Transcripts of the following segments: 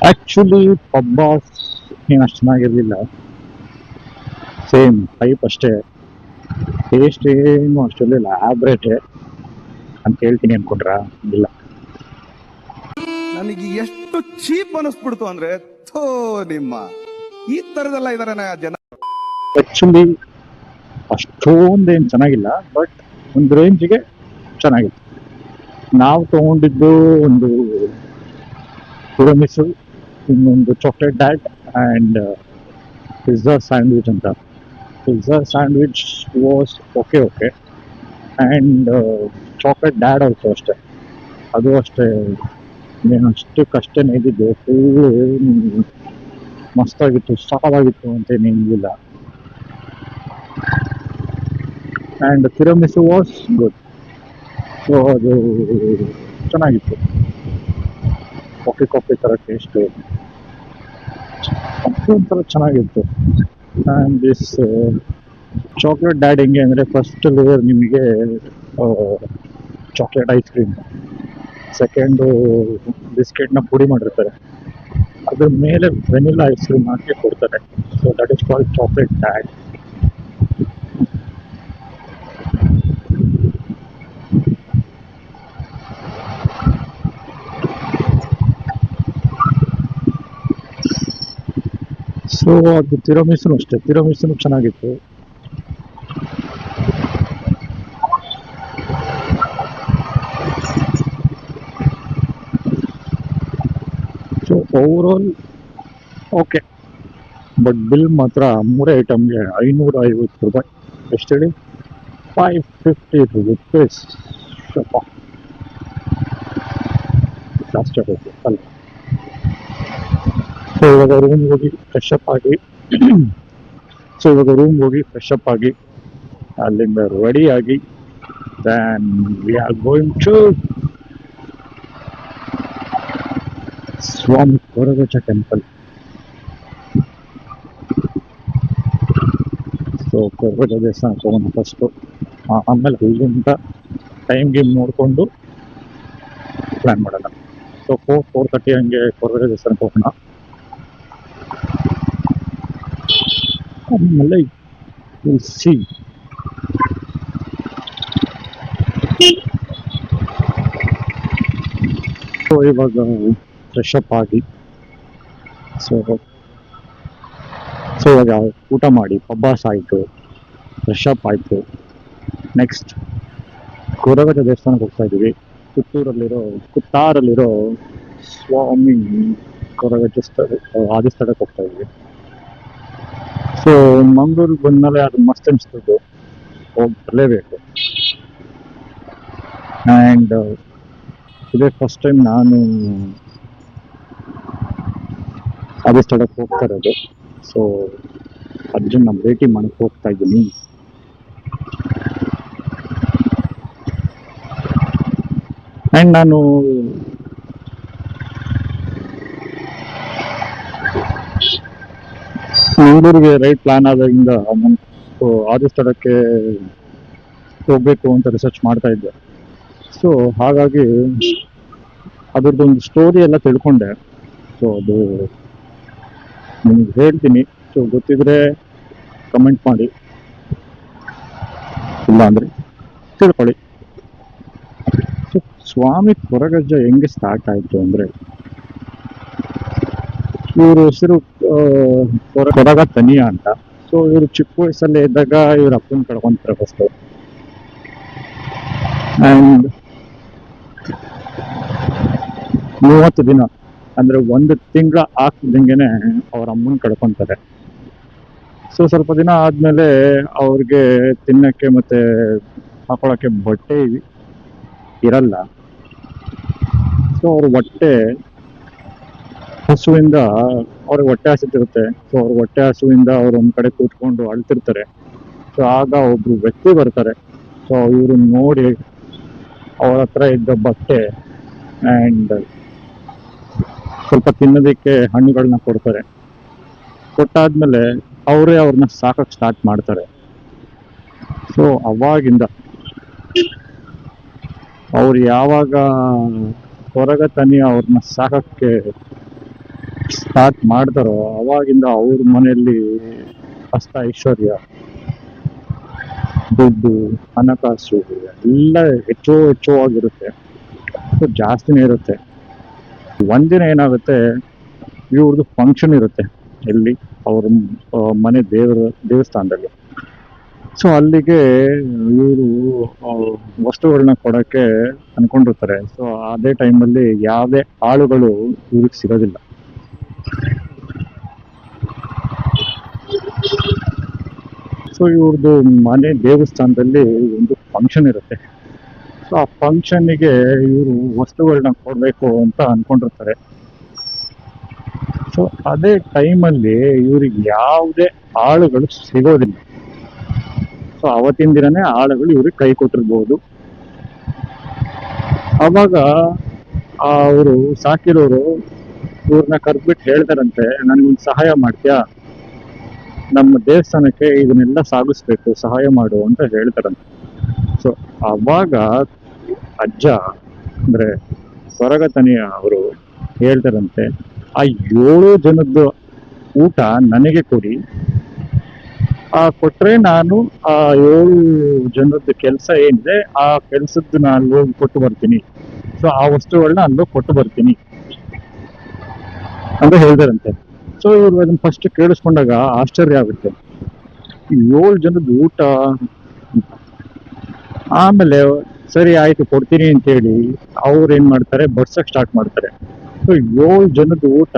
Actually Pabbas ಏನು ಅಷ್ಟು ಚೆನ್ನಾಗಿರಲಿಲ್ಲ. ಸೇಮ್ ಟೈಪ್ ಅಷ್ಟೇ. ಟೇಸ್ಟ್ ಏನು ಅಷ್ಟಿರಲಿಲ್ಲ, ಆವ್ರೇಜ್ ಅಂತ ಹೇಳ್ತೀನಿ ಅನ್ಕೊಂಡ್ರಾ? ಇಲ್ಲ. ನನಗೆ ಎಷ್ಟು ಚೀಪ್ ಅನಿಸ್ಬಿಡ್ತು ಅಂದ್ರೆ, ಥೋ ನಿಮ್ಮ ಈ ತರದೆಲ್ಲ ಇದಾರೆ ಜನ. ಆಕ್ಚುಲಿ ಅಷ್ಟೊಂದೇನು ಚೆನ್ನಾಗಿಲ್ಲ, ಬಟ್ ಒಂದು ರೇಂಜ್ಗೆ ಚೆನ್ನಾಗಿತ್ತು. ನಾವು ತಗೊಂಡಿದ್ದು ಒಂದು ಟಿರಮಿಸು, ಇನ್ನೊಂದು ಚಾಕ್ಲೇಟ್ ಡ್ಯಾಟ್ ಆ್ಯಂಡ್ ಪಿಜ್ಜಾ ಸ್ಯಾಂಡ್ವಿಚ್ ಅಂತ. Pizza sandwich was okay okay, and chocolate ಡ್ಯಾಡ್ ಆಲ್ಸೋ ಅಷ್ಟೇ. ಅದು ಅಷ್ಟೇ, ಏನು ಅಷ್ಟಕ್ಕಷ್ಟೇ ಇದ್ದಿದ್ದು. ಫುಲ್ಲು ಮಸ್ತಾಗಿತ್ತು, ಸಾಕಾಗಿತ್ತು ಅಂತೇನಿಲ್ಲ. And tiramisu was good. So ಅದು ಚೆನ್ನಾಗಿತ್ತು, ಕಾಫಿ ಕಾಫಿ ಥರ ಟೇಸ್ಟು, ಒಂಥರ ಚೆನ್ನಾಗಿತ್ತು. ಆ್ಯಂಡ್ ದಿಸ್ ಚಾಕ್ಲೇಟ್ ಡ್ಯಾಡ್ ಹೆಂಗೆ ಅಂದರೆ, ಫಸ್ಟ್ ಲೇಯರ್ ನಿಮಗೆ ಚಾಕ್ಲೇಟ್ ಐಸ್ ಕ್ರೀಮ್, ಸೆಕೆಂಡು ಬಿಸ್ಕೆಟ್ನ ಪುಡಿ ಮಾಡಿರ್ತಾರೆ, ಅದ್ರ ಮೇಲೆ ವೆನಿಲಾ ಐಸ್ ಕ್ರೀಮ್ ಹಾಕಿ ಕೊಡ್ತಾರೆ. So that is called chocolate dad. So ಅದು ತಿರಮಿಸುನು ಅಷ್ಟೇ, ತಿರಮಿಸುನು ಚೆನ್ನಾಗಿತ್ತು. So overall okay, but bill ಮಾತ್ರ ಮೂರೇ ಐಟಮ್ಗೆ 550 ರೂಪಾಯಿ. ಎಷ್ಟು ಹೇಳಿ? 550 ರೂಪೀಸ್. ಸ್ವಲ್ಪ ಜಾಸ್ತಿ ಆಗೋಯ್ತು ಅಲ್ಲ. ಸೊ ಇವಾಗ ರೂಮ್ ಹೋಗಿ ಫ್ರೆಶ್ ಅಪ್ ಆಗಿ ಅಲ್ಲಿಂದ ರೆಡಿ ಆಗಿ then we are going to Swami Koragajja temple. So ಕೊರಗಜ್ಜ ದೇವಸ್ಥಾನಕ್ಕೆ ಹೋಗೋಣ ಫಸ್ಟು, ಆಮೇಲೆ ಅಲ್ಲಿಂದ ಟೈಮ್ ಗೇಮ್ ನೋಡಿಕೊಂಡು ಪ್ಲ್ಯಾನ್ ಮಾಡೋಣ. ಸೊ 4:30 ಹಂಗೆ ಕೊರಗಜ್ಜ ದೇವಸ್ಥಾನಕ್ಕೆ ಹೋಗೋಣ. ಆಮೇಲೆ ವಿಲ್ ಸಿ. ಸೊ ಇವಾಗ ಫ್ರೆಶ್ ಅಪ್ ಆಗಿ ಸೊ ಇವಾಗ ಊಟ ಮಾಡಿ ಪಬ್ಬಾಸ್ ಆಯಿತು, ಫ್ರೆಶ್ ಅಪ್ ಆಯಿತು. ನೆಕ್ಸ್ಟ್ ಕೊರಗಜ್ಜ ದೇವಸ್ಥಾನಕ್ಕೆ ಹೋಗ್ತಾ ಇದ್ದೀವಿ. ಕುತ್ತಾರಲ್ಲಿರೋ ಸ್ವಾಮಿ ಕೊರಗಜ್ಜ ಆದಿಸ್ಥಳಕ್ಕೆ ಹೋಗ್ತಾ ಇದ್ದೀವಿ. ಸೊ ಮಂಗಳೂರಿಗೆ ಬಂದಮೇಲೆ ಅದು ಮಸ್ತ್ ಅನಿಸ್ತದ್ದು, ಹೋಗಿ ಬರಲೇಬೇಕು. ಆ್ಯಂಡ್ ಇದೇ ಫಸ್ಟ್ ಟೈಮ್ ನಾನು ಆದಿಸ್ಥಳಕ್ಕೆ ಹೋಗ್ತಾ ಇರೋದು. ಸೊ ಅರ್ಜುನ್ನ ಭೇಟಿ ಮಾಡಕ್ಕೆ ಹೋಗ್ತಾ ಇದ್ದೀನಿ. ಆ್ಯಂಡ್ ನಾನು ಮಂಗಳೂರಿಗೆ ರೈಟ್ ಪ್ಲಾನ್ ಆದಾಗಿಂದ ನಾನು ಆದಿಸ್ಥಳಕ್ಕೆ ಹೋಗಬೇಕು ಅಂತ ರಿಸರ್ಚ್ ಮಾಡ್ತಾ ಇದ್ದೆ. ಸೊ ಹಾಗಾಗಿ ಅದ್ರದ್ದೊಂದು ಸ್ಟೋರಿ ಎಲ್ಲ ತಿಳ್ಕೊಂಡೆ. ಸೊ ಅದು ನಿಮ್ಗೆ ಹೇಳ್ತೀನಿ. ಸೊ ಗೊತ್ತಿದ್ರೆ ಕಮೆಂಟ್ ಮಾಡಿ, ಇಲ್ಲ ಅಂದರೆ ತಿಳ್ಕೊಳ್ಳಿ. ಸೊ ಸ್ವಾಮಿ ಕೊರಗಜ್ಜ ಹೆಂಗೆ ಸ್ಟಾರ್ಟ್ ಆಯಿತು ಅಂದರೆ, ಇವ್ರ ಹೆಸರು ಕೊರಗ ತನಿಯ ಅಂತ. ಸೊ ಇವರು ಚಿಕ್ಕ ವಯಸ್ಸಲ್ಲೇ ಇದ್ದಾಗ ಇವ್ರ ಅಪ್ಪನ ಕಳ್ಕೊಂತಾರೆ ಫಸ್ಟು. ಆ್ಯಂಡ್ 30 ದಿನ ಅಂದರೆ 1 ತಿಂಗಳ ಆಗ್ತಿದ್ದಂಗೆನೆ ಅವ್ರ ಅಮ್ಮನ ಕಳ್ಕೊತಾರೆ. ಸೊ ಸ್ವಲ್ಪ ದಿನ ಆದಮೇಲೆ ಅವ್ರಿಗೆ ತಿನ್ನಕ್ಕೆ ಮತ್ತು ಹಾಕೊಳ್ಳೋಕ್ಕೆ ಬಟ್ಟೆ ಇರಲ್ಲ. ಸೊ ಅವ್ರ ಹಸುವಿಂದ ಅವ್ರಿಗೆ ಹೊಟ್ಟೆ ಹಸಿತಿರುತ್ತೆ. ಸೊ ಅವ್ರ ಹೊಟ್ಟೆ ಹಸುವಿಂದ ಅವ್ರು ಒಂದು ಕಡೆ ಕೂತ್ಕೊಂಡು ಅಳ್ತಿರ್ತಾರೆ. ಸೊ ಆಗ ಒಬ್ರು ವ್ಯಕ್ತಿ ಬರ್ತಾರೆ. ಸೊ ಇವರು ನೋಡಿ ಅವ್ರ ಹತ್ರ ಇದ್ದ ಬಟ್ಟೆ ಆ್ಯಂಡ್ ಸ್ವಲ್ಪ ತಿನ್ನೋದಕ್ಕೆ ಹಣ್ಣುಗಳನ್ನ ಕೊಡ್ತಾರೆ. ಕೊಟ್ಟಾದ್ಮೇಲೆ ಅವರೇ ಅವ್ರನ್ನ ಸಾಕಕ್ಕೆ ಸ್ಟಾರ್ಟ್ ಮಾಡ್ತಾರೆ. ಸೊ ಅವಾಗಿಂದ ಅವ್ರು ಯಾವಾಗ ಕೊರಗ ತನಿ ಅವ್ರನ್ನ ಸಾಕಕ್ಕೆ ಸ್ಟಾರ್ಟ್ ಮಾಡ್ತಾರೋ ಅವಾಗಿಂದ ಅವ್ರ ಮನೆಯಲ್ಲಿ ಹಸ್ತ ಐಶ್ವರ್ಯ, ದುಡ್ಡು, ಹಣಕಾಸು ಎಲ್ಲ ಹೆಚ್ಚುವಾಗಿರುತ್ತೆ. ಸೊ ಜಾಸ್ತಿನೇ ಇರುತ್ತೆ. ಒಂದಿನ ಏನಾಗುತ್ತೆ, ಇವ್ರದ್ದು ಫಂಕ್ಷನ್ ಇರುತ್ತೆ ಎಲ್ಲಿ ಅವ್ರ ಮನೆ ದೇವಸ್ಥಾನದಲ್ಲಿ. ಸೊ ಅಲ್ಲಿಗೆ ಇವರು ವಸ್ತುಗಳನ್ನ ಕೊಡಕ್ಕೆ ಅನ್ಕೊಂಡಿರ್ತಾರೆ. ಸೊ ಅದೇ ಟೈಮಲ್ಲಿ ಯಾವುದೇ ಆಳುಗಳು ಇವ್ರಿಗೆ ಸಿಗೋದಿಲ್ಲ. ಸೊ ಇವ್ರದ್ದು ಮನೆ ದೇವಸ್ಥಾನದಲ್ಲಿ ಒಂದು ಫಂಕ್ಷನ್ ಇರುತ್ತೆ. ಸೊ ಆ ಫಂಕ್ಷನ್ನಿಗೆ ಇವರು ವಸ್ತುಗಳನ್ನ ಕೊಡಬೇಕು ಅಂತ ಅನ್ಕೊಂಡಿರ್ತಾರೆ. ಸೊ ಅದೇ ಟೈಮಲ್ಲಿ ಇವ್ರಿಗೆ ಯಾವುದೇ ಆಳುಗಳು ಸಿಗೋದಿಲ್ಲ. ಸೊ ಅವತ್ತಿನ ದಿನನೇ ಆಳುಗಳು ಇವ್ರಿಗೆ ಕೈ ಕೊಟ್ಟಿರ್ಬೋದು. ಅವಾಗ ಅವರು ಸಾಕಿರೋರು ಇವ್ರನ್ನ ಕರೆದ್ಬಿಟ್ಟು ಹೇಳ್ತಾರಂತೆ, ನನಗೊಂದು ಸಹಾಯ ಮಾಡ್ತೀಯಾ, ನಮ್ಮ ದೇವಸ್ಥಾನಕ್ಕೆ ಇದನ್ನೆಲ್ಲ ಸಾಗಿಸ್ಬೇಕು, ಸಹಾಯ ಮಾಡು ಅಂತ ಹೇಳ್ತಾರಂತೆ. ಸೊ ಅವಾಗ ಅಜ್ಜ ಅಂದ್ರೆ ಸ್ವರಗತನಿಯ ಅವರು ಹೇಳ್ತಾರಂತೆ, ಆ 7 ಜನದ್ದು ಊಟ ನನಗೆ ಕೊಡಿ, ಕೊಟ್ರೆ ನಾನು ಆ 7 ಜನರದ್ದು ಕೆಲಸ ಏನಿದೆ ಆ ಕೆಲಸದ್ದು ನಾನು ಹೋಗಿ ಕೊಟ್ಟು ಬರ್ತೀನಿ. ಸೊ ಆ ವಸ್ತುಗಳನ್ನ ಅಲ್ಲೋಗಿ ಕೊಟ್ಟು ಬರ್ತೀನಿ ಅಂತ ಹೇಳ್ತಾರಂತೆ. ಸೊ ಇವ್ರು ಅದನ್ನ ಫಸ್ಟ್ ಕೇಳಿಸ್ಕೊಂಡಾಗ ಆಶ್ಚರ್ಯ ಆಗುತ್ತೆ, 7 ಜನದ ಊಟ. ಆಮೇಲೆ ಸರಿ ಆಯ್ತು ಕೊಡ್ತೀನಿ ಅಂತೇಳಿ ಅವ್ರು ಏನ್ ಮಾಡ್ತಾರೆ, ಬಡ್ಸಕ್ ಸ್ಟಾರ್ಟ್ ಮಾಡ್ತಾರೆ. ಸೊ 7 ಜನದ ಊಟ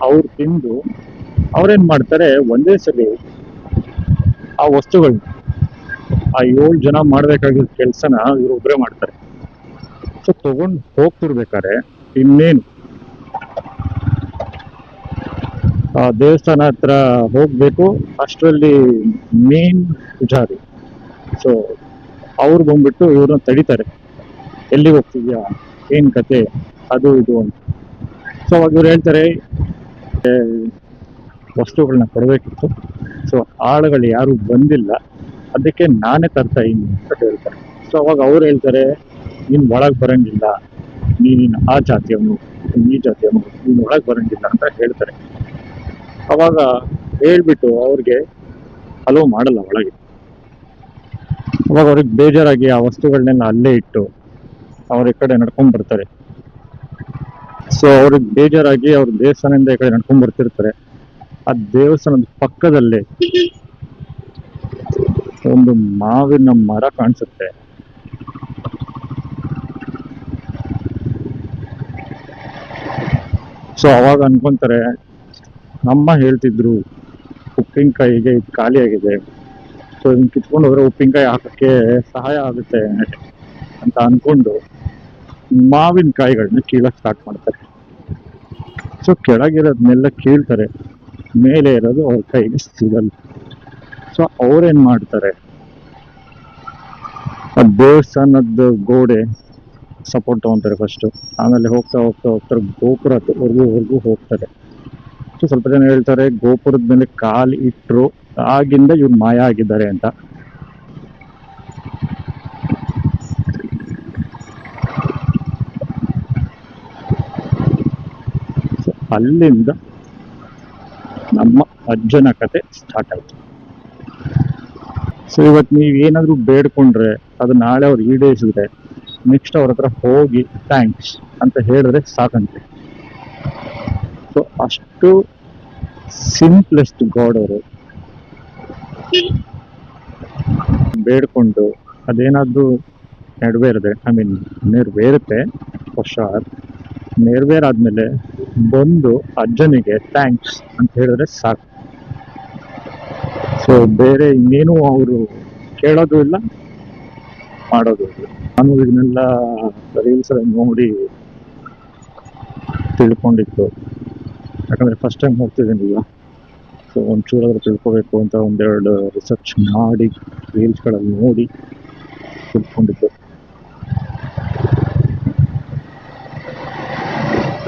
ಅವ್ರು ತಿಂದು ಅವ್ರೇನ್ ಮಾಡ್ತಾರೆ, ಒಂದೇ ಸಲ ಆ ವಸ್ತುಗಳನ್ನ ಆ 7 ಜನ ಮಾಡ್ಬೇಕಾಗಿದ್ದ ಕೆಲ್ಸನ ಇವ್ರು ಒಬ್ರೇ ಮಾಡ್ತಾರೆ. ಸೊ ತಗೊಂಡು ಹೋಗ್ತಿರ್ಬೇಕಾರೆ ಇನ್ನೇನು ಆ ದೇವಸ್ಥಾನ ಹತ್ರ ಹೋಗ್ಬೇಕು, ಅಷ್ಟರಲ್ಲಿ ಮೇನ್ ಪೂಜಾರಿ ಸೊ ಅವ್ರು ಬಂದ್ಬಿಟ್ಟು ಇವ್ರನ್ನ ತಡಿತಾರೆ, ಎಲ್ಲಿಗೆ ಹೋಗ್ತಿದ್ಯಾ, ಏನ್ ಕತೆ, ಅದು ಇದು ಅಂತ. ಸೊ ಅವಾಗ ಇವ್ರು ಹೇಳ್ತಾರೆ, ವಸ್ತುಗಳನ್ನ ಕೊಡಬೇಕಿತ್ತು, ಸೊ ಆಳುಗಳು ಯಾರು ಬಂದಿಲ್ಲ, ಅದಕ್ಕೆ ನಾನೇ ತರ್ತಾ ಇದ್ದೀನಿ ಅಂತ ಹೇಳ್ತಾರೆ. ಸೊ ಅವಾಗ ಅವ್ರು ಹೇಳ್ತಾರೆ, ನೀನ್ ಒಳಗ್ ಬರಂಗಿಲ್ಲ, ನೀನ್ ಆ ಜಾತಿಯವನು, ಈ ಜಾತಿಯವನು, ನೀನ್ ಒಳಗ್ ಬರಂಗಿಲ್ಲ ಅಂತ ಹೇಳ್ತಾರೆ. ಅವಾಗ ಹೇಳ್ಬಿಟ್ಟು ಅವ್ರಿಗೆ ಅಲೋ ಮಾಡಲ್ಲ ಒಳಗೆ. ಅವಾಗ ಅವ್ರಿಗೆ ಬೇಜಾರಾಗಿ ಆ ವಸ್ತುಗಳನ್ನೆಲ್ಲ ಅಲ್ಲೇ ಇಟ್ಟು ಅವ್ರ ಈ ಕಡೆ ನಡ್ಕೊಂಡ್ ಬರ್ತಾರೆ. ಸೊ ಅವ್ರಿಗೆ ಬೇಜಾರಾಗಿ ಅವ್ರ ದೇವಸ್ಥಾನದಿಂದ ಈ ಕಡೆ ನಡ್ಕೊಂಡ್ ಬರ್ತಿರ್ತಾರೆ. ಆ ದೇವಸ್ಥಾನದ ಪಕ್ಕದಲ್ಲೇ ಒಂದು ಮಾವಿನ ಮರ ಕಾಣಿಸುತ್ತೆ. ಸೊ ಅವಾಗ ಅನ್ಕೊಂತಾರೆ, ನಮ್ಮ ಹೇಳ್ತಿದ್ರು ಉಪ್ಪಿನಕಾಯಿಗೆ ಇದು ಖಾಲಿ ಆಗಿದೆ, ಸೊ ಇದನ್ನ ಕಿತ್ಕೊಂಡು ಹೋದ್ರೆ ಉಪ್ಪಿನಕಾಯಿ ಹಾಕಕ್ಕೆ ಸಹಾಯ ಆಗುತ್ತೆ ಅಂತ ಅನ್ಕೊಂಡು ಮಾವಿನಕಾಯಿಗಳನ್ನ ಕೀಳಕ್ ಸ್ಟಾರ್ಟ್ ಮಾಡ್ತಾರೆ. ಸೊ ಕೆಳಗಿರೋದ್ನೆಲ್ಲ ಕೀಳ್ತಾರೆ, ಮೇಲೆ ಇರೋದು ಅವ್ರ ಕೈಗೆ ಸಿಗಲ್ಲ. ಸೊ ಅವ್ರೇನ್ ಮಾಡ್ತಾರೆ, ಆ ದೇವಸ್ಥಾನದ ಗೋಡೆ ಸಪೋರ್ಟ್ ತಗೊಂತಾರೆ ಫಸ್ಟ್, ಆಮೇಲೆ ಹೋಗ್ತಾ ಹೋಗ್ತಾ ಹೋಗ್ತಾರೆ ಗೋಪುರವರೆಗೂ ಹೋಗ್ತಾರೆ. ಸೊ ಸ್ವಲ್ಪ ಜನ ಹೇಳ್ತಾರೆ ಗೋಪುರದ ಮೇಲೆ ಕಾಲು ಇಟ್ರು ಆಗಿಂದ ಇವ್ರು ಮಾಯ ಆಗಿದ್ದಾರೆ ಅಂತ. ಅಲ್ಲಿಂದ ನಮ್ಮ ಅಜ್ಜನ ಕತೆ ಸ್ಟಾರ್ಟ್ ಆಯ್ತು. ಸೊ ಇವತ್ತು ನೀವು ಏನಾದ್ರು ಬೇಡ್ಕೊಂಡ್ರೆ ಅದು ನಾಳೆ ಅವ್ರು ಈಡೇರಿಸಿದ್ರೆ ನೆಕ್ಸ್ಟ್ ಅವ್ರ ಹತ್ರ ಹೋಗಿ ಥ್ಯಾಂಕ್ಸ್ ಅಂತ ಹೇಳಿದ್ರೆ ಸಾಕಂತೆ. ಸೊ ಅಷ್ಟು ಸಿಂಪ್ಲೆಸ್ಟ್ ಗಾಡ್ ಅವರು. ಬೇಡ್ಕೊಂಡು ಅದೇನಾದ್ರೂ ನೆರವೇರುತ್ತೆ ಫಾರ್ ಶೋರ್. ನೆರವೇರಾದ್ಮೇಲೆ ಬಂದು ಅಜ್ಜನಿಗೆ ಥ್ಯಾಂಕ್ಸ್ ಅಂತ ಹೇಳಿದ್ರೆ ಸಾಕು. ಸೊ ಬೇರೆ ಇನ್ನೇನು ಅವರು ಕೇಳೋದು ಇಲ್ಲ, ಮಾಡೋದು ಇಲ್ಲ. ನಾನು ಇದನ್ನೆಲ್ಲ ರೀಲ್ಸ್ ನೋಡಿ ತಿಳ್ಕೊಂಡಿತ್ತು, ಯಾಕಂದ್ರೆ ಫಸ್ಟ್ ಟೈಮ್ ಹೋಗ್ತಿದ್ದೀನಿಲ್ಲ. ಸೊ ಒಂಚೂರಾದ್ರೂ ತಿಳ್ಕೊಬೇಕು ಅಂತ ಒಂದೆರಡು ರಿಸರ್ಚ್ ಮಾಡಿ ರೀಲ್ಸ್ಗಳಲ್ಲಿ ನೋಡಿ ತಿಳ್ಕೊಂಡಿದ್ದು.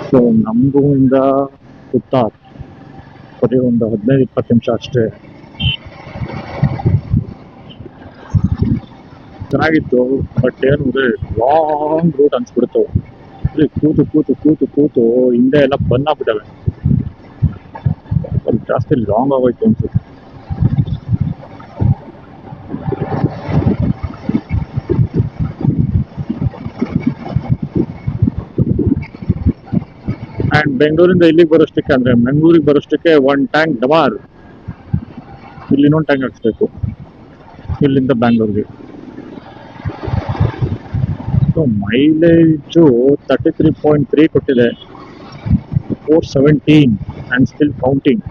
ಸೊ ನಮಗೂ ಇಂದ ಸುತ್ತ ಬರೀ ಒಂದು 15-20 ನಿಮಿಷ ಅಷ್ಟೇ. ಚೆನ್ನಾಗಿತ್ತು, ಬಟ್ ಏನಂದ್ರೆ ಲಾಂಗ್ ರೂಟ್ ಅನ್ಸ್ಬಿಡ್ತು. ಕೂತು ಕೂತು ಕೂತು ಕೂತು ಹಿಂದೆ ಎಲ್ಲ ಬಂದಾಗ್ಬಿಟ್ಟವೆ. ಸ್ವಲ್ಪ ಜಾಸ್ತಿ ಲಾಂಗ್ ಆಗೋಯ್ತು ಅನ್ಸುತ್ತೆ. ಅಂಡ್ ಬೆಂಗಳೂರಿಂದ ಇಲ್ಲಿಗೆ ಬರೋಷ್ಟಕ್ಕೆ ಅಂದ್ರೆ ಮಂಗಳೂರಿಗೆ ಬರೋಷ್ಟಕ್ಕೆ 1 ಟ್ಯಾಂಕ್ ಡಬಾರ್ ಇಲ್ಲಿ ಇನ್ನೊಂದು ಟ್ಯಾಂಕ್ ಹಾಕ್ಸ್ಬೇಕು ಇಲ್ಲಿಂದ ಬ್ಯಾಂಗ್ಳೂರ್ಗೆ. ಸೊ ಮೈಲೇಜು 33.3 ಕೊಟ್ಟಿದೆ, 417 ಅಂಡ್ ಸ್ಟಿಲ್ ಕೌಂಟಿಂಗ್.